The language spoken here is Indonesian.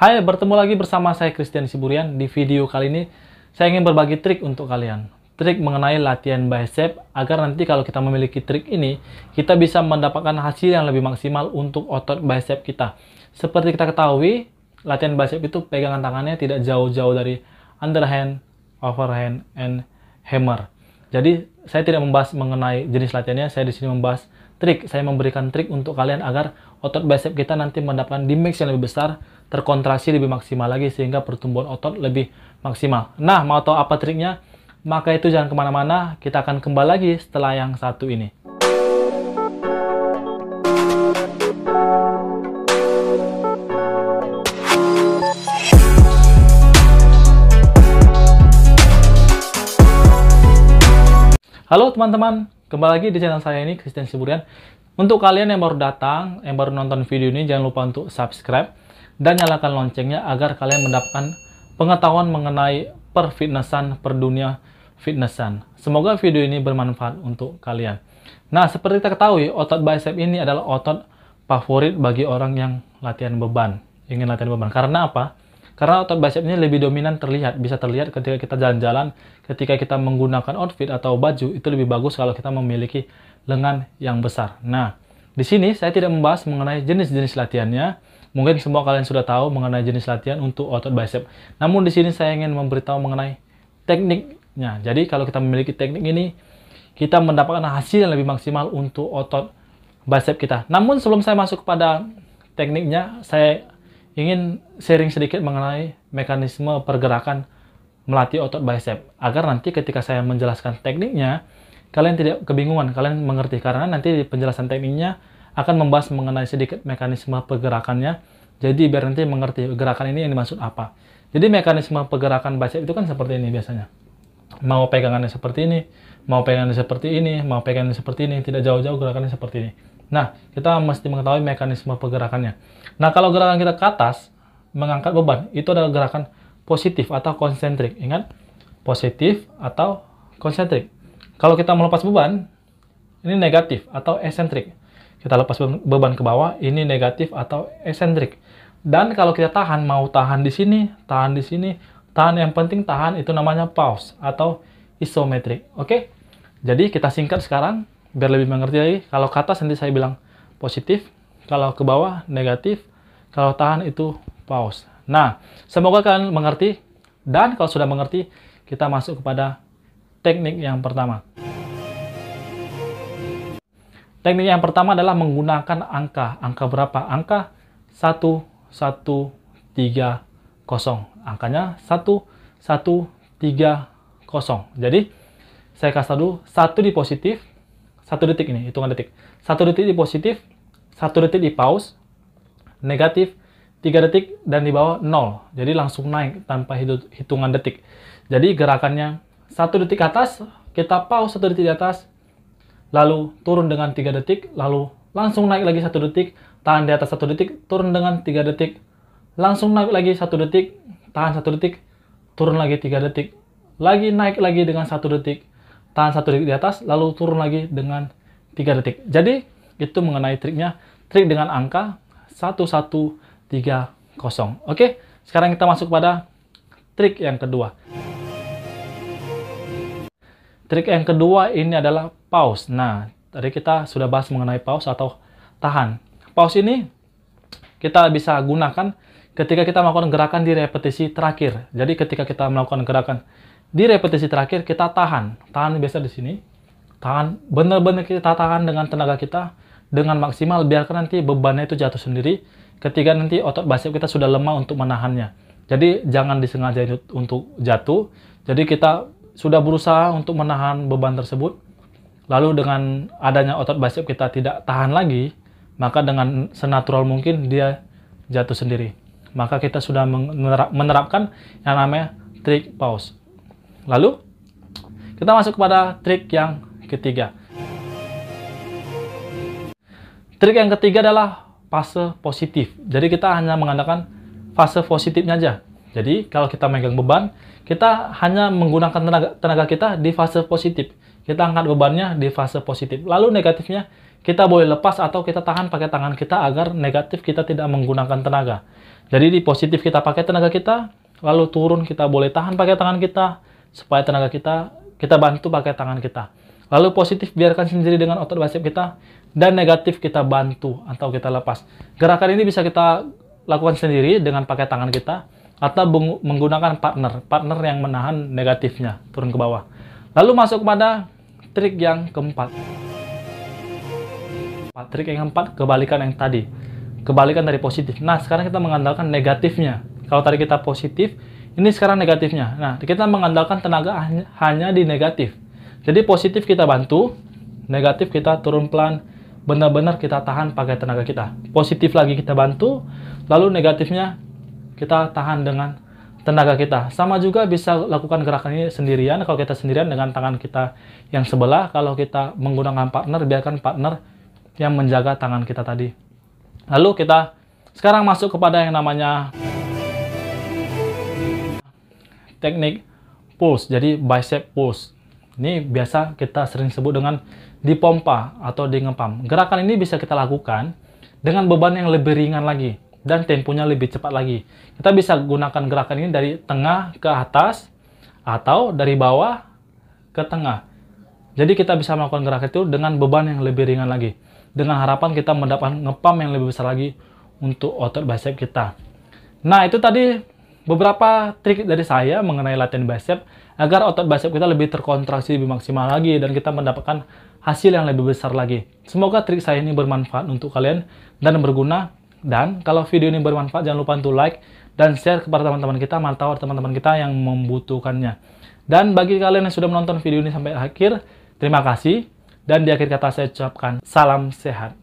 Hai, bertemu lagi bersama saya Christian Siburian. Di video kali ini, saya ingin berbagi trik untuk kalian. Trik mengenai latihan bicep, agar nanti kalau kita memiliki trik ini, kita bisa mendapatkan hasil yang lebih maksimal untuk otot bicep kita. Seperti kita ketahui, latihan bicep itu pegangan tangannya tidak jauh-jauh dari underhand, overhand, and hammer. Jadi, saya tidak membahas mengenai jenis latihannya, saya di sini membahas trik. Saya memberikan trik untuk kalian agar otot bicep kita nanti mendapatkan dimix yang lebih besar, terkontraksi lebih maksimal lagi, sehingga pertumbuhan otot lebih maksimal. Nah, mau tahu apa triknya? Maka itu jangan kemana-mana, kita akan kembali lagi setelah yang satu ini. Halo teman-teman, kembali lagi di channel saya ini, Christian Siburian. Untuk kalian yang baru datang, yang baru nonton video ini, jangan lupa untuk subscribe dan nyalakan loncengnya agar kalian mendapatkan pengetahuan mengenai perfitnessan, per dunia fitnessan. Semoga video ini bermanfaat untuk kalian. Nah, seperti kita ketahui, otot bicep ini adalah otot favorit bagi orang yang latihan beban, ingin latihan beban. Karena apa? Karena otot bicep ini lebih dominan bisa terlihat ketika kita jalan-jalan, ketika kita menggunakan outfit atau baju, itu lebih bagus kalau kita memiliki lengan yang besar. Nah, di sini saya tidak membahas mengenai jenis-jenis latihannya. Mungkin semua kalian sudah tahu mengenai jenis latihan untuk otot bicep. Namun di sini saya ingin memberitahu mengenai tekniknya. Jadi kalau kita memiliki teknik ini, kita mendapatkan hasil yang lebih maksimal untuk otot bicep kita. Namun sebelum saya masuk kepada tekniknya, saya ingin sharing sedikit mengenai mekanisme pergerakan melatih otot bicep. Agar nanti ketika saya menjelaskan tekniknya, kalian tidak kebingungan, kalian mengerti. Karena nanti di penjelasan tekniknya akan membahas mengenai sedikit mekanisme pergerakannya. Jadi biar nanti mengerti gerakan ini yang dimaksud apa. Jadi mekanisme pergerakan bicep itu kan seperti ini biasanya. Mau pegangannya seperti ini, mau pegangannya seperti ini, mau pegangannya seperti ini, tidak jauh-jauh gerakannya seperti ini. Nah, kita mesti mengetahui mekanisme pergerakannya. Nah, kalau gerakan kita ke atas, mengangkat beban, itu adalah gerakan positif atau konsentrik. Ingat, positif atau konsentrik. Kalau kita melepas beban, ini negatif atau eksentrik. Kita lepas beban ke bawah, ini negatif atau eksentrik. Dan kalau kita tahan, mau tahan di sini, tahan di sini, tahan yang penting tahan, itu namanya pause atau isometrik. Oke? Jadi kita singkat sekarang, biar lebih mengerti lagi. Kalau ke atas nanti saya bilang positif, kalau ke bawah negatif, kalau tahan itu pause. Nah, semoga kalian mengerti. Dan kalau sudah mengerti, kita masuk kepada teknik yang pertama. Teknik yang pertama adalah menggunakan angka. Angka berapa? Angka 1, 1, 3, 0. Angkanya 1, 1, 3, 0. Jadi, saya kasih dulu 1 di positif, 1 detik ini, hitungan detik. 1 detik di positif, 1 detik di pause, negatif, 3 detik, dan di bawah 0. Jadi, langsung naik tanpa hitungan detik. Jadi, gerakannya 1 detik ke atas, kita pause 1 detik di atas, lalu turun dengan 3 detik, lalu langsung naik lagi 1 detik, tahan di atas 1 detik, turun dengan 3 detik, langsung naik lagi 1 detik, tahan 1 detik, turun lagi 3 detik, lagi naik lagi dengan 1 detik, tahan 1 detik di atas, lalu turun lagi dengan 3 detik. Jadi, itu mengenai triknya, trik dengan angka 1, 1, 3, 0. Oke, sekarang kita masuk pada trik yang kedua. Trik yang kedua ini adalah pause. Nah, tadi kita sudah bahas mengenai pause atau tahan. Pause ini kita bisa gunakan ketika kita melakukan gerakan di repetisi terakhir. Jadi ketika kita melakukan gerakan di repetisi terakhir, kita tahan. Tahan biasa di sini. Tahan, benar-benar kita tahan dengan tenaga kita dengan maksimal, biarkan nanti bebannya itu jatuh sendiri ketika nanti otot bicep kita sudah lemah untuk menahannya. Jadi jangan disengaja untuk jatuh. Jadi kita sudah berusaha untuk menahan beban tersebut, lalu dengan adanya otot bicep kita tidak tahan lagi, maka dengan senatural mungkin dia jatuh sendiri. Maka kita sudah menerapkan yang namanya trik pause. Lalu kita masuk kepada trik yang ketiga. Trik yang ketiga adalah fase positif. Jadi kita hanya mengandalkan fase positifnya aja. Jadi kalau kita megang beban, kita hanya menggunakan tenaga kita di fase positif. Kita angkat bebannya di fase positif. Lalu negatifnya kita boleh lepas atau kita tahan pakai tangan kita agar negatif kita tidak menggunakan tenaga. Jadi di positif kita pakai tenaga kita, lalu turun kita boleh tahan pakai tangan kita, supaya tenaga kita bantu pakai tangan kita. Lalu positif biarkan sendiri dengan otot bicep kita, dan negatif kita bantu atau kita lepas. Gerakan ini bisa kita lakukan sendiri dengan pakai tangan kita, atau menggunakan partner yang menahan negatifnya turun ke bawah. Lalu masuk kepada trik yang keempat. Trik yang keempat, kebalikan yang tadi. Kebalikan dari positif. Nah, sekarang kita mengandalkan negatifnya. Kalau tadi kita positif, ini sekarang negatifnya. Nah, kita mengandalkan tenaga hanya di negatif. Jadi positif kita bantu, negatif kita turun pelan, benar-benar kita tahan pakai tenaga kita. Positif lagi kita bantu, lalu negatifnya kita tahan dengan tenaga kita. Sama juga bisa lakukan gerakan ini sendirian. Kalau kita sendirian dengan tangan kita yang sebelah, kalau kita menggunakan partner, biarkan partner yang menjaga tangan kita tadi. Lalu kita sekarang masuk kepada yang namanya teknik pulse, jadi bicep pulse. Ini biasa kita sering sebut dengan dipompa atau di ngepam. Gerakan ini bisa kita lakukan dengan beban yang lebih ringan lagi dan temponya lebih cepat lagi. Kita bisa gunakan gerakan ini dari tengah ke atas atau dari bawah ke tengah. Jadi kita bisa melakukan gerakan itu dengan beban yang lebih ringan lagi, dengan harapan kita mendapatkan ngepam yang lebih besar lagi untuk otot bicep kita. Nah, itu tadi beberapa trik dari saya mengenai latihan bicep agar otot bicep kita lebih terkontraksi lebih maksimal lagi dan kita mendapatkan hasil yang lebih besar lagi. Semoga trik saya ini bermanfaat untuk kalian dan berguna. Dan kalau video ini bermanfaat, jangan lupa untuk like dan share kepada teman-teman kita, atau teman-teman kita yang membutuhkannya. Dan bagi kalian yang sudah menonton video ini sampai akhir, terima kasih. Dan di akhir kata saya ucapkan salam sehat.